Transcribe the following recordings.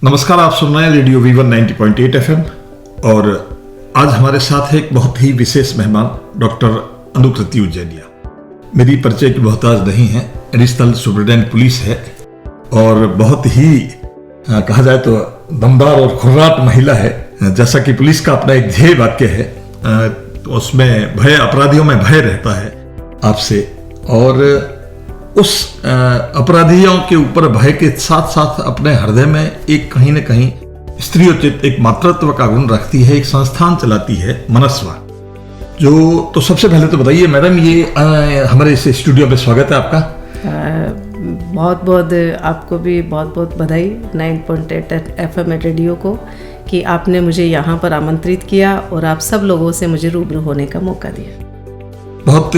नमस्कार, आप सुन रहे हैं रेडियो V1 90.8 FM और आज हमारे साथ एक बहुत ही विशेष मेहमान डॉक्टर अनुकृति उज्जैनिया। मेरी परिचय की मोहताज नहीं है, एडिशनल सुपरिटेंडेंट पुलिस है और बहुत ही कहा जाए तो दमदार और खुर्राट महिला है। जैसा कि पुलिस का अपना एक ध्येय वाक्य है, तो उसमें भय, अपराधियों में भय रहता है आपसे, और उस अपराधियों के ऊपर भय के साथ साथ अपने हृदय में एक कहीं न कहीं स्त्रीयोचित एक मातृत्व का गुण रखती है। एक संस्थान चलाती है मनस्वा, जो तो सबसे पहले तो बताइए मैडम, ये हमारे इस स्टूडियो में स्वागत है आपका। बहुत बहुत आपको भी बहुत बहुत बधाई 9.8 FM रेडियो को कि आपने मुझे यहाँ पर आमंत्रित किया और आप सब लोगों से मुझे रूबरू होने का मौका दिया। बहुत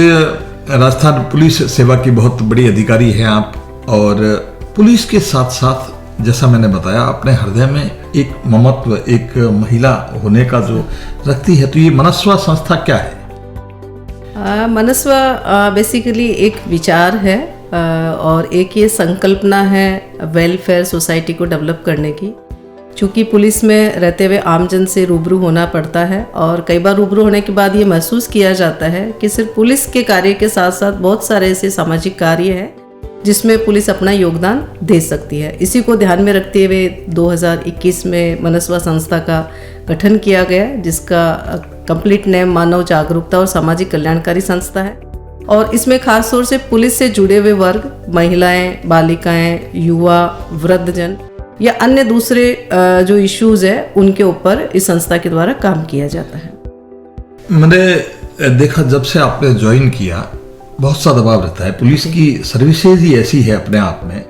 राजस्थान पुलिस सेवा की बहुत बड़ी अधिकारी हैं आप, और पुलिस के साथ साथ जैसा मैंने बताया अपने हृदय में एक ममत्व, एक महिला होने का जो रखती है। तो ये मनस्वा संस्था क्या है? मनस्वा बेसिकली एक विचार है और एक ये संकल्पना है वेलफेयर सोसाइटी को डेवलप करने की। चूँकि पुलिस में रहते हुए आमजन से रूबरू होना पड़ता है और कई बार रूबरू होने के बाद ये महसूस किया जाता है कि सिर्फ पुलिस के कार्य के साथ साथ बहुत सारे ऐसे सामाजिक कार्य हैं जिसमें पुलिस अपना योगदान दे सकती है। इसी को ध्यान में रखते हुए 2021 में मनस्वा संस्था का गठन किया गया, जिसका कंप्लीट नेम मानव जागरूकता और सामाजिक कल्याणकारी संस्था है। और इसमें खास तौर से पुलिस से जुड़े हुए वर्ग, महिलाएं, बालिकाएं, युवा, वृद्धजन या अन्य दूसरे जो इश्यूज है उनके ऊपर इस संस्था के द्वारा काम किया जाता है। मैंने देखा जब से आपने ज्वाइन किया बहुत सा दबाव रहता है। पुलिस की सर्विसेज ही ऐसी है अपने आप में,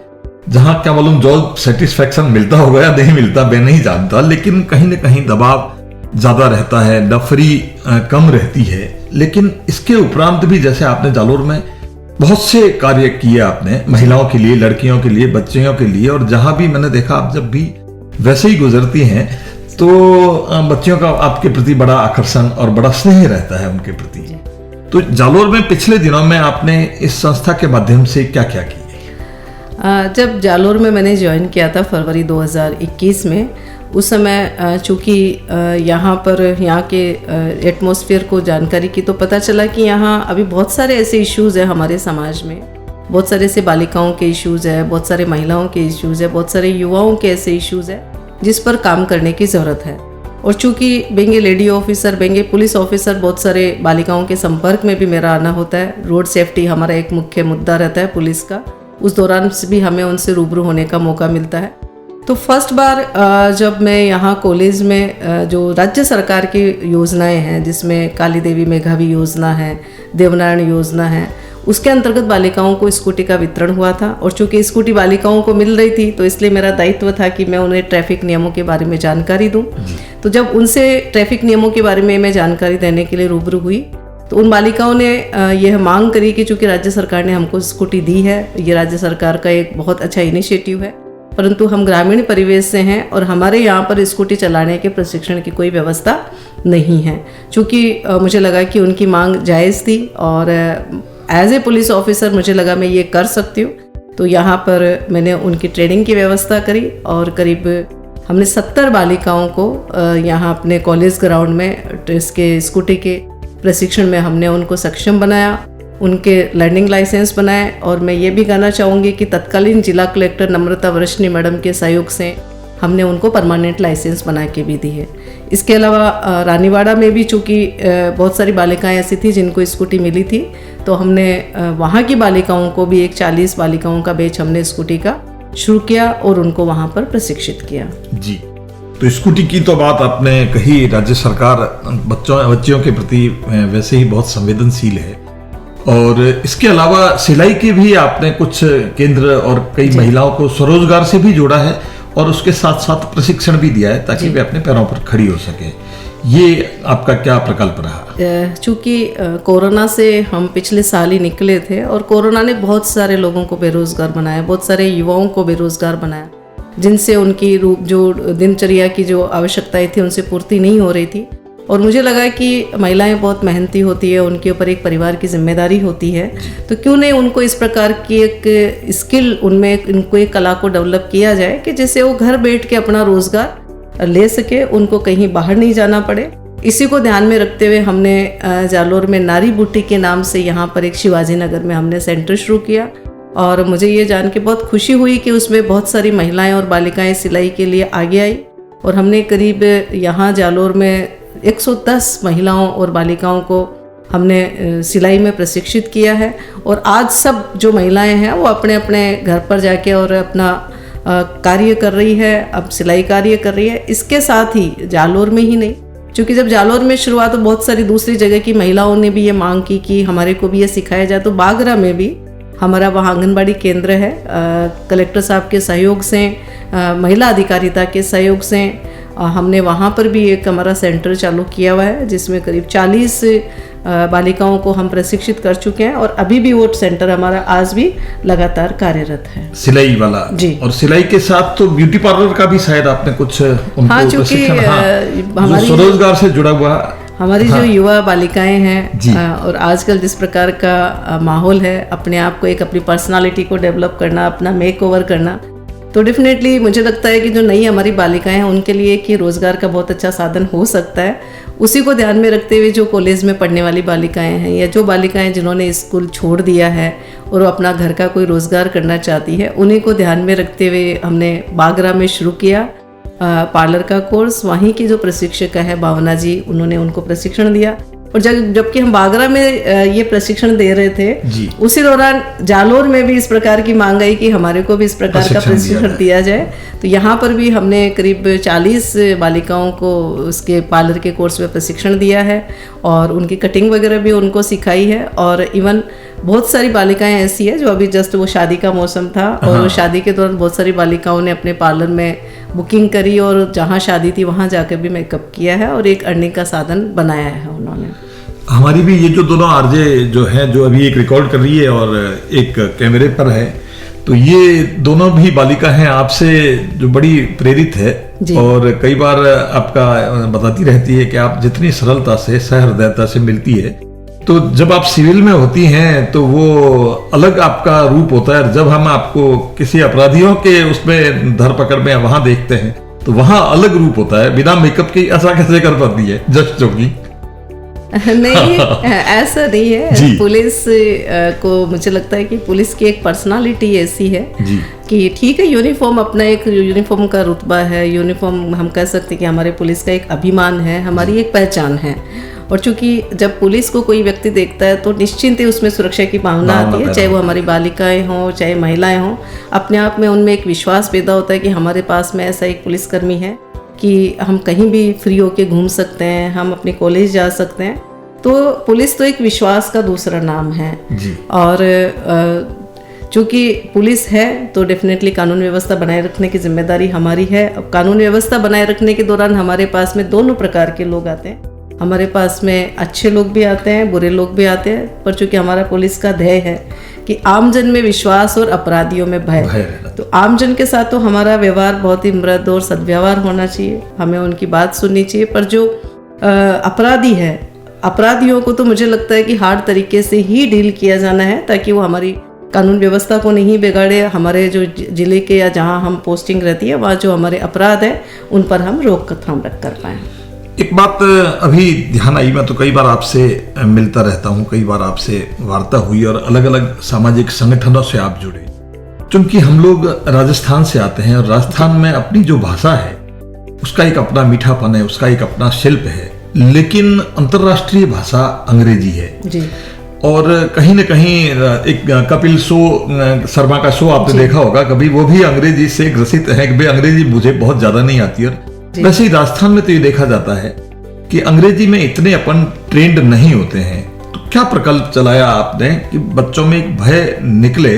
जहां क्या मालूम जॉब सेटिस्फेक्शन मिलता होगा या नहीं मिलता, मैं नहीं जानता, लेकिन कहीं ना कहीं दबाव ज्यादा रहता है, नफरी कम रहती है। लेकिन इसके उपरांत भी जैसे आपने जालोर में बहुत से कार्य किए आपने, महिलाओं के लिए, लड़कियों के लिए, बच्चियों के लिए, और जहां भी मैंने देखा आप जब भी वैसे ही गुजरती हैं तो बच्चियों का आपके प्रति बड़ा आकर्षण और बड़ा स्नेह रहता है उनके प्रति। तो जालोर में पिछले दिनों में आपने इस संस्था के माध्यम से क्या क्या किया? जब जालोर में मैंने ज्वाइन किया था फरवरी 2021 में, उस समय चूँकि यहाँ के एटमॉस्फेयर को जानकारी की तो पता चला कि यहाँ अभी बहुत सारे ऐसे इश्यूज़ हैं हमारे समाज में। बहुत सारे ऐसे बालिकाओं के इश्यूज़ है, बहुत सारे महिलाओं के इश्यूज़ है, बहुत सारे युवाओं के ऐसे इश्यूज़ है जिस पर काम करने की ज़रूरत है। और चूँकि बेंगे लेडी ऑफिसर, बेंगे पुलिस ऑफिसर, बहुत सारे बालिकाओं के संपर्क में भी मेरा आना होता है। रोड सेफ्टी हमारा एक मुख्य मुद्दा रहता है पुलिस का, उस दौरान भी हमें उनसे रूबरू होने का मौका मिलता है। तो फर्स्ट बार जब मैं यहाँ कॉलेज में जो राज्य सरकार की योजनाएं हैं, जिसमें काली देवी मेघावी योजना है, देवनारायण योजना है, उसके अंतर्गत बालिकाओं को स्कूटी का वितरण हुआ था। और चूँकि स्कूटी बालिकाओं को मिल रही थी तो इसलिए मेरा दायित्व था कि मैं उन्हें ट्रैफिक नियमों के बारे में जानकारी दूँ। तो जब उनसे ट्रैफिक नियमों के बारे में मैं जानकारी देने के लिए रूबरू हुई तो उन बालिकाओं ने यह मांग करी कि चूँकि राज्य सरकार ने हमको स्कूटी दी है, ये राज्य सरकार का एक बहुत अच्छा इनिशिएटिव है, परंतु हम ग्रामीण परिवेश से हैं और हमारे यहाँ पर स्कूटी चलाने के प्रशिक्षण की कोई व्यवस्था नहीं है। चूँकि मुझे लगा कि उनकी मांग जायज़ थी और एज ए पुलिस ऑफिसर मुझे लगा मैं ये कर सकती हूँ। तो यहाँ पर मैंने उनकी ट्रेनिंग की व्यवस्था करी और करीब हमने 70 बालिकाओं को यहाँ अपने कॉलेज ग्राउंड में इसके स्कूटी के प्रशिक्षण में हमने उनको सक्षम बनाया, उनके लर्निंग लाइसेंस बनाए। और मैं ये भी कहना चाहूँगी कि तत्कालीन जिला कलेक्टर नम्रता वर्षनी मैडम के सहयोग से हमने उनको परमानेंट लाइसेंस बना के भी दी है। इसके अलावा रानीवाड़ा में भी चूँकि बहुत सारी बालिकाएं ऐसी थी जिनको स्कूटी मिली थी, तो हमने वहाँ की बालिकाओं को भी एक 40 बालिकाओं का बैच हमने स्कूटी का शुरू किया और उनको वहाँ पर प्रशिक्षित किया। जी, तो स्कूटी की तो बात आपने कही, राज्य सरकार बच्चियों के प्रति वैसे ही बहुत संवेदनशील है। और इसके अलावा सिलाई के भी आपने कुछ केंद्र और कई महिलाओं को स्वरोजगार से भी जोड़ा है और उसके साथ साथ प्रशिक्षण भी दिया है ताकि वे अपने पैरों पर खड़ी हो सके। ये आपका क्या प्रकल्प रहा? चूँकि कोरोना से हम पिछले साल ही निकले थे और कोरोना ने बहुत सारे लोगों को बेरोजगार बनाया, बहुत सारे युवाओं को बेरोजगार बनाया, जिनसे उनकी जो दिनचर्या की जो आवश्यकताएं थी उनसे पूर्ति नहीं हो रही थी। और मुझे लगा कि महिलाएं बहुत मेहनती होती है, उनके ऊपर एक परिवार की जिम्मेदारी होती है, तो क्यों नहीं उनको इस प्रकार की एक स्किल, उनमें इनको एक कला को डेवलप किया जाए कि जिससे वो घर बैठ के अपना रोजगार ले सके, उनको कहीं बाहर नहीं जाना पड़े। इसी को ध्यान में रखते हुए हमने जालोर में नारी बूटी के नाम से यहाँ पर एक शिवाजी नगर में हमने सेंटर शुरू किया, और मुझे ये जान के बहुत खुशी हुई कि उसमें बहुत सारी महिलाएं और बालिकाएं सिलाई के लिए आगे आई, और हमने करीब यहाँ जालोर में 110 महिलाओं और बालिकाओं को हमने सिलाई में प्रशिक्षित किया है। और आज सब जो महिलाएं हैं वो अपने अपने घर पर जाके और अपना कार्य कर रही है, अब सिलाई कार्य कर रही है। इसके साथ ही जालोर में ही नहीं, क्योंकि जब जालोर में शुरुआत तो बहुत सारी दूसरी जगह की महिलाओं ने भी ये मांग की कि हमारे को भी ये सिखाया जाए, तो बागरा में भी हमारा वहाँ आंगनबाड़ी केंद्र है, कलेक्टर साहब के सहयोग से, महिला अधिकारिता के सहयोग से हमने वहाँ पर भी एक हमारा सेंटर चालू किया हुआ है, जिसमें करीब 40 बालिकाओं को हम प्रशिक्षित कर चुके हैं, और अभी भी वो सेंटर हमारा आज भी लगातार कार्यरत है। सिलाई वाला जी, और सिलाई के साथ तो ब्यूटी पार्लर का भी शायद आपने कुछ उनको हाँ, चूँकि हमारी स्वरोजगार से जुड़ा हुआ हमारी जो युवा बालिकाएं हैं और आजकल जिस प्रकार का माहौल है, अपने आप को अपनी पर्सनालिटी को डेवलप करना, अपना मेक ओवर करना, तो डेफिनेटली मुझे लगता है कि जो नई हमारी बालिकाएं हैं उनके लिए कि रोज़गार का बहुत अच्छा साधन हो सकता है। उसी को ध्यान में रखते हुए जो कॉलेज में पढ़ने वाली बालिकाएं हैं, या जो बालिकाएं जिन्होंने स्कूल छोड़ दिया है और वो अपना घर का कोई रोज़गार करना चाहती है, उन्हीं को ध्यान में रखते हुए हमने बागरा में शुरू किया पार्लर का कोर्स। वहीं की जो प्रशिक्षक है भावना जी, उन्होंने उनको प्रशिक्षण दिया, और जबकि हम बागरा में ये प्रशिक्षण दे रहे थे, उसी दौरान जालोर में भी इस प्रकार की मांग आई कि हमारे को भी इस प्रकार का प्रशिक्षण दिया जाए। तो यहाँ पर भी हमने करीब 40 बालिकाओं को उसके पार्लर के कोर्स में प्रशिक्षण दिया है, और उनकी कटिंग वगैरह भी उनको सिखाई है। और इवन बहुत सारी बालिकाएं ऐसी है जो अभी जस्ट वो शादी का मौसम था, और शादी के दौरान बहुत सारी बालिकाओं ने अपने पार्लर में बुकिंग करी, और जहाँ शादी थी वहाँ जाकर भी मेकअप किया है, और एक अर्निंग का साधन बनाया है उन्होंने। हमारी भी ये जो दोनों आरजे जो हैं, जो अभी एक रिकॉर्ड कर रही है और एक कैमरे पर है, तो ये दोनों भी बालिका हैं आपसे जो बड़ी प्रेरित है, और कई बार आपका बताती रहती है कि आप जितनी सरलता से, सहृदयता से मिलती है, तो जब आप सिविल में होती हैं तो वो अलग आपका रूप होता है। जब हम आपको किसी अपराधियों के उसमें धरपकड़ में वहां देखते हैं तो वहां अलग रूप होता है। बिना मेकअप के ऐसा कैसे कर पाती है जस्ट जोगी? नहीं, ऐसा नहीं है। पुलिस को मुझे लगता है कि पुलिस की एक पर्सनालिटी ऐसी है कि ठीक है, यूनिफॉर्म अपना एक यूनिफॉर्म का रुतबा है, यूनिफॉर्म हम कह सकते हैं कि हमारे पुलिस का एक अभिमान है, हमारी एक पहचान है। और चूंकि जब पुलिस को कोई व्यक्ति देखता है तो निश्चिंत ही उसमें सुरक्षा की भावना आती है, चाहे वो हमारी बालिकाएं हों, चाहे महिलाएं हों। अपने आप में उनमें एक विश्वास पैदा होता है कि हमारे पास में ऐसा एक पुलिसकर्मी है कि हम कहीं भी फ्री होके घूम सकते हैं, हम अपने कॉलेज जा सकते हैं। तो पुलिस तो एक विश्वास का दूसरा नाम है जी। और चूँकि पुलिस है तो डेफिनेटली कानून व्यवस्था बनाए रखने की जिम्मेदारी हमारी है। अब कानून व्यवस्था बनाए रखने के दौरान हमारे पास में दोनों प्रकार के लोग आते हैं। हमारे पास में अच्छे लोग भी आते हैं, बुरे लोग भी आते हैं, पर चूँकि हमारा पुलिस का ध्येय है कि आमजन में विश्वास और अपराधियों में भय, तो आमजन के साथ तो हमारा व्यवहार बहुत ही मृदु और सद्व्यवहार होना चाहिए, हमें उनकी बात सुननी चाहिए। पर जो अपराधी है, अपराधियों को तो मुझे लगता है कि हार्ड तरीके से ही डील किया जाना है, ताकि वो हमारी कानून व्यवस्था को नहीं बिगाड़े। हमारे जो जिले के या जहाँ हम पोस्टिंग रहती है वहाँ जो हमारे अपराध है उन पर हम रोकथाम रख कर पाएँ। एक बात अभी ध्यान आई, मैं तो कई बार आपसे मिलता रहता हूँ, कई बार आपसे वार्ता हुई और अलग अलग सामाजिक संगठनों से आप जुड़े। क्योंकि हम लोग राजस्थान से आते हैं और राजस्थान में अपनी जो भाषा है उसका एक अपना मीठापन है, उसका एक अपना शिल्प है, लेकिन अंतर्राष्ट्रीय भाषा अंग्रेजी है जी। और कहीं न कहीं एक कपिल शर्मा का शो आपने देखा होगा कभी, वो भी अंग्रेजी से ग्रसित है कि अंग्रेजी मुझे बहुत ज्यादा नहीं आती। और वैसे ही राजस्थान में तो ये देखा जाता है कि अंग्रेजी में इतने अपन ट्रेंड नहीं होते हैं। तो क्या प्रकल्प चलाया आपने कि बच्चों में एक भय निकले,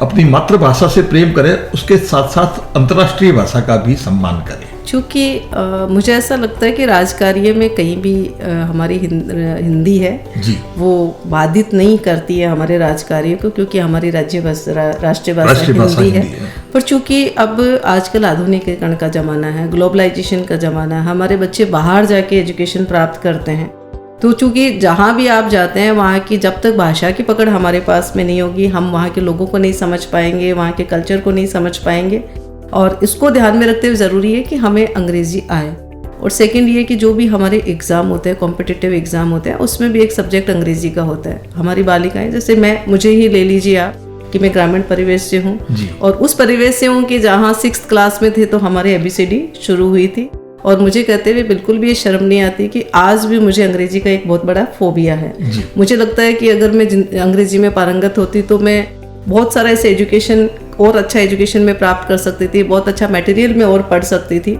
अपनी मातृभाषा से प्रेम करें, उसके साथ साथ अंतर्राष्ट्रीय भाषा का भी सम्मान करें? चूँकि मुझे ऐसा लगता है कि राजकार्य में कहीं भी हमारी हिंदी है जी। वो बाधित नहीं करती है हमारे राजकार्य को, क्योंकि हमारी राष्ट्रीय भाषा हिंदी है। पर चूँकि अब आजकल आधुनिकीकरण का ज़माना है, ग्लोबलाइजेशन का ज़माना है, हमारे बच्चे बाहर जाके एजुकेशन प्राप्त करते हैं, तो चूँकि जहाँ भी आप जाते हैं वहाँ की जब तक भाषा की पकड़ हमारे पास में नहीं होगी, हम वहाँ के लोगों को नहीं समझ पाएंगे, वहाँ के कल्चर को नहीं समझ पाएंगे। और इसको ध्यान में रखते हुए ज़रूरी है कि हमें अंग्रेज़ी आए। और सेकंड ये कि जो भी हमारे एग्ज़ाम होते हैं, कॉम्पिटिटिव एग्ज़ाम होते हैं, उसमें भी एक सब्जेक्ट अंग्रेज़ी का होता है। हमारी बालिकाएं, जैसे मुझे ही ले लीजिए आप कि मैं ग्रामीण परिवेश से हूँ, और उस परिवेश से हूँ कि जहाँ 6th क्लास में थे तो हमारे ABCD शुरू हुई थी। और मुझे कहते हुए बिल्कुल भी ये शर्म नहीं आती कि आज भी मुझे अंग्रेजी का एक बहुत बड़ा फोबिया है। मुझे लगता है कि अगर मैं अंग्रेजी में पारंगत होती तो मैं बहुत सारा ऐसे एजुकेशन और अच्छा एजुकेशन में प्राप्त कर सकती थी, बहुत अच्छा मटेरियल में और पढ़ सकती थी।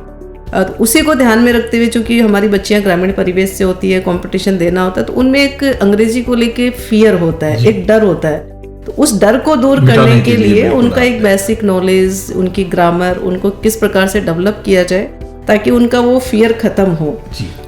और उसी को ध्यान में रखते हुए चूँकि हमारी बच्चियाँ ग्रामीण परिवेश से होती है, कंपटीशन देना होता है, तो उनमें एक अंग्रेजी को लेके फियर होता है, एक डर होता है। तो उस डर को दूर करने के लिए उनका एक बेसिक नॉलेज, उनकी ग्रामर, उनको किस प्रकार से डेवलप किया जाए ताकि उनका वो फियर खत्म हो।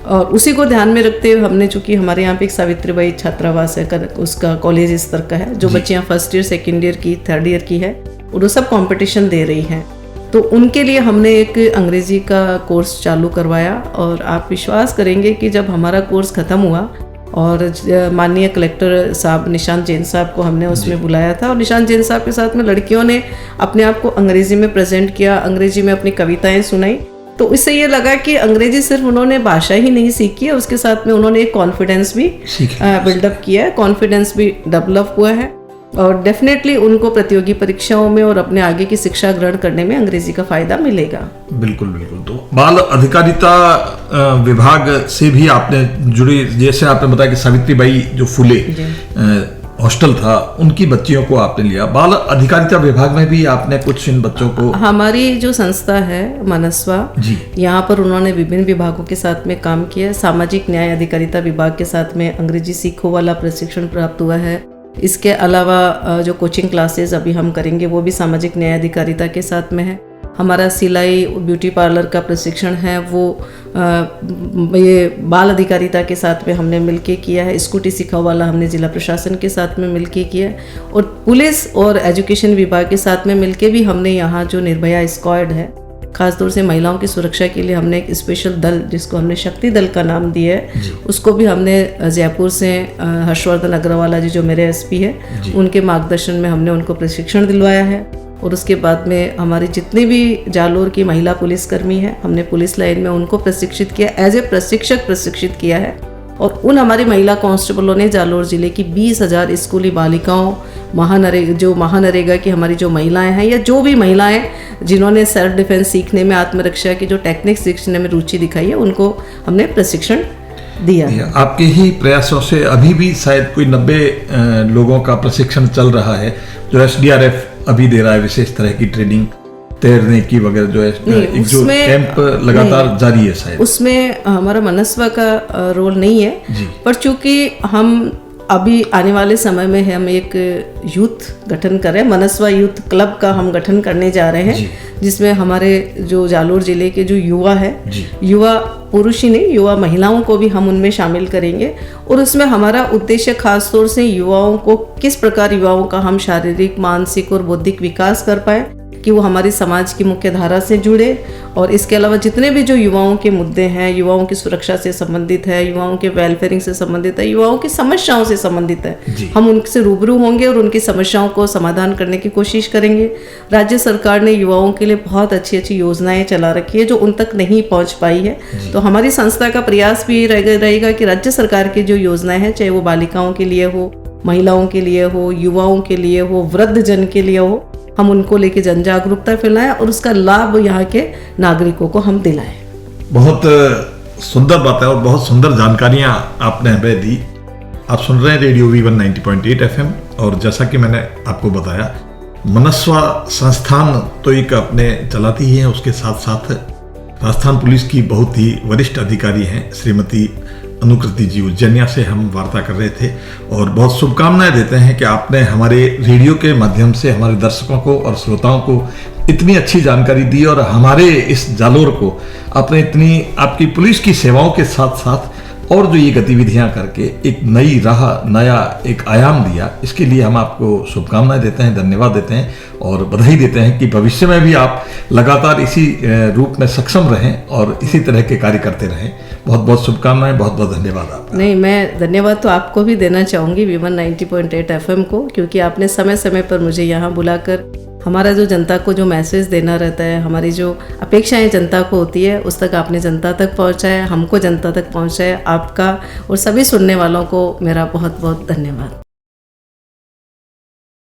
और उसी को ध्यान में रखते हुए हमने, चूँकि हमारे यहाँ पे एक सावित्रीबाई छात्रावास है, उसका कॉलेज स्तर का है, जो बच्चियाँ 1st ईयर, 2nd ईयर की, 3rd ईयर की है, और वो सब कंपटीशन दे रही हैं। तो उनके लिए हमने एक अंग्रेजी का कोर्स चालू करवाया। और आप विश्वास करेंगे कि जब हमारा कोर्स ख़त्म हुआ और माननीय कलेक्टर साहब निशांत जैन साहब को हमने उसमें बुलाया था, और निशांत जैन साहब के साथ में लड़कियों ने अपने आप को अंग्रेजी में प्रेजेंट किया, अंग्रेजी में अपनी कविताएं सुनाई। तो इससे ये लगा कि अंग्रेजी सिर्फ उन्होंने भाषा ही नहीं सीखी है, उसके साथ में उन्होंने एक कॉन्फिडेंस भी बिल्डअप किया है, कॉन्फिडेंस भी डेवलप हुआ है। और डेफिनेटली उनको प्रतियोगी परीक्षाओं में और अपने आगे की शिक्षा ग्रहण करने में अंग्रेजी का फायदा मिलेगा। बिल्कुल बिल्कुल। तो बाल अधिकारिता विभाग से भी आपने जुड़ी, जैसे आपने बताया कि सावित्रीबाई जो फुले हॉस्टल था, उनकी बच्चियों को आपने लिया। बाल अधिकारिता विभाग में भी आपने कुछ इन बच्चों को, हमारी जो संस्था है मनस्वा, यहाँ पर उन्होंने विभिन्न विभागों के साथ में काम किया। सामाजिक न्याय अधिकारिता विभाग के साथ में अंग्रेजी सीखो वाला प्रशिक्षण प्राप्त हुआ है। इसके अलावा जो कोचिंग क्लासेस अभी हम करेंगे वो भी सामाजिक न्याय अधिकारिता के साथ में है। हमारा सिलाई ब्यूटी पार्लर का प्रशिक्षण है, वो ये बाल अधिकारिता के साथ में हमने मिलके किया है। स्कूटी सिखाओ वाला हमने जिला प्रशासन के साथ में मिलके किया है। और पुलिस और एजुकेशन विभाग के साथ में मिलके भी हमने यहाँ जो निर्भया स्क्वाड है, खासतौर से महिलाओं की सुरक्षा के लिए हमने एक स्पेशल दल, जिसको हमने शक्ति दल का नाम दिया है, उसको भी हमने जयपुर से हर्षवर्धन अग्रवाला जी जो मेरे SP है, उनके मार्गदर्शन में हमने उनको प्रशिक्षण दिलवाया है। और उसके बाद में हमारी जितनी भी जालोर की महिला पुलिसकर्मी है, हमने पुलिस लाइन में उनको प्रशिक्षित किया, एज ए प्रशिक्षक प्रशिक्षित किया है। और उन हमारी महिला कांस्टेबलों ने जालोर जिले की 20,000 स्कूली बालिकाओं, महानरेगा की हमारी जो महिलाएं हैं, या जो भी महिलाएं जिन्होंने सेल्फ डिफेंस सीखने में, आत्मरक्षा की जो टेक्निक सीखने में रुचि दिखाई है, उनको हमने प्रशिक्षण दिया। आपके ही प्रयासों से अभी भी शायद कोई 90 लोगों का प्रशिक्षण चल रहा है, जो SDRF अभी दे रहा है, विशेष तरह की ट्रेनिंग, तैरने की वगैरह, जो है जो कैंप लगातार जारी है शायद। उसमें हमारा मनस्वा का रोल नहीं है, पर चूंकि हम अभी आने वाले समय में हम एक यूथ गठन कर रहे हैं, मनस्वा यूथ क्लब का हम गठन करने जा रहे हैं, जिसमें हमारे जो जालोर जिले के जो युवा है, युवा पुरुष ही नहीं, युवा महिलाओं को भी हम उनमें शामिल करेंगे। और उसमें हमारा उद्देश्य खास तौर से युवाओं को किस प्रकार युवाओं का हम शारीरिक, मानसिक और बौद्धिक विकास कर पाए कि वो हमारी समाज की मुख्य धारा से जुड़े। और इसके अलावा जितने भी जो युवाओं के मुद्दे हैं, युवाओं की सुरक्षा से संबंधित है, युवाओं के वेलफेयरिंग से संबंधित है, युवाओं की समस्याओं से संबंधित है, हम उनसे रूबरू होंगे और उनकी समस्याओं को समाधान करने की कोशिश करेंगे। राज्य सरकार ने युवाओं के लिए बहुत अच्छी अच्छी योजनाएं चला रखी है जो उन तक नहीं पहुंच पाई है। तो हमारी संस्था का प्रयास भी रहेगा कि राज्य सरकार की जो योजनाएं हैं, चाहे वो बालिकाओं के लिए हो, महिलाओं के लिए हो, युवाओं के लिए हो, वृद्ध जन के लिए हो, हम उनको लेके जन जागरूकता फैलाएं और उसका लाभ यहाँ के नागरिकों को हम दिलाएं। बहुत सुंदर बात है और बहुत सुंदर जानकारियाँ आपने हमें दी। आप सुन रहे हैं रेडियो V1 90.8 FM, और जैसा कि मैंने आपको बताया, मनस्वा संस्थान तो एक अपने चलाती ही है, उसके साथ साथ राजस्थान पुलिस की बहुत ही वरिष्ठ अधिकारी हैं श्रीमती अनुकृति जी उज्जैनिया से हम वार्ता कर रहे थे और बहुत शुभकामनाएं देते हैं कि आपने हमारे रेडियो के माध्यम से हमारे दर्शकों को और श्रोताओं को इतनी अच्छी जानकारी दी और हमारे इस जालोर को आपने इतनी आपकी पुलिस की सेवाओं के साथ साथ और जो ये गतिविधियां करके एक नई राह, नया एक आयाम दिया, इसके लिए हम आपको शुभकामनाएं देते हैं, धन्यवाद देते हैं और बधाई देते हैं कि भविष्य में भी आप लगातार इसी रूप में सक्षम रहें और इसी तरह के कार्य करते रहें। बहुत बहुत शुभकामनाएं, बहुत बहुत धन्यवाद आपका। नहीं, मैं धन्यवाद तो आपको भी देना चाहूँगी V1 90.8 FM को, क्योंकि आपने समय समय पर मुझे यहाँ बुलाकर हमारा जो जनता को जो मैसेज देना रहता है, हमारी जो अपेक्षाएं जनता को होती है, उस तक आपने जनता तक पहुंचाया, हमको जनता तक पहुंचाया। आपका और सभी सुनने वालों को मेरा बहुत बहुत धन्यवाद।